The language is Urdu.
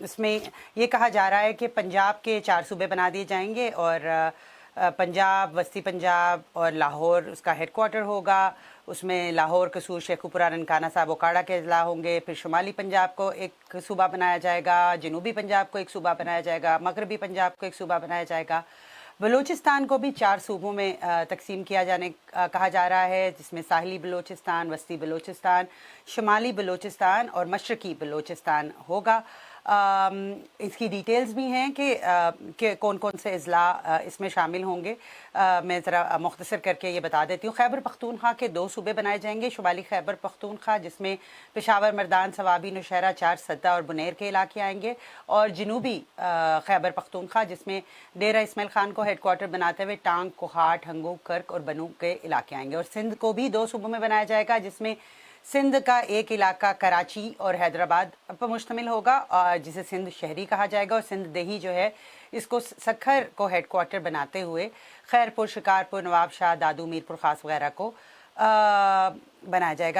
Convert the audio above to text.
اس میں یہ کہا جا رہا ہے کہ پنجاب کے 4 صوبے بنا دیے جائیں گے اور پنجاب، وسطی پنجاب اور لاہور اس کا ہیڈ کوارٹر ہوگا. اس میں لاہور، قصور، شیخوپورہ، ننکانہ صاحب، اوکاڑا کے اضلاع ہوں گے. پھر شمالی پنجاب کو ایک صوبہ بنایا جائے گا، جنوبی پنجاب کو ایک صوبہ بنایا جائے گا، مغربی پنجاب کو ایک صوبہ بنایا جائے گا. بلوچستان کو بھی 4 صوبوں میں تقسیم کہا جا رہا ہے، جس میں ساحلی بلوچستان، وسطی بلوچستان، شمالی بلوچستان اور مشرقی بلوچستان ہوگا. اس کی ڈیٹیلز بھی ہیں کہ کون کون سے اضلاع اس میں شامل ہوں گے. میں ذرا مختصر کر کے یہ بتا دیتی ہوں. خیبر پختونخوا کے 2 صوبے بنائے جائیں گے. شمالی خیبر پختونخوا، جس میں پشاور، مردان، صوابی، نوشہرہ، چار سدہ اور بنیر کے علاقے آئیں گے، اور جنوبی خیبر پختونخوا، جس میں ڈیرہ اسماعیل خان کو ہیڈ کوارٹر بناتے ہوئے ٹانگ، کوہاٹ، ہنگو، کرک اور بنو کے علاقے آئیں گے. اور سندھ کو بھی 2 صوبوں میں بنایا جائے گا، جس میں سندھ کا ایک علاقہ کراچی اور حیدرآباد پر مشتمل ہوگا، اور جسے سندھ شہری کہا جائے گا، اور سندھ دیہی جو ہے اس کو سکھر کو ہیڈ کوارٹر بناتے ہوئے خیرپور، شکارپور، نواب شاہ، دادو، میرپور خاص وغیرہ کو بنایا جائے گا.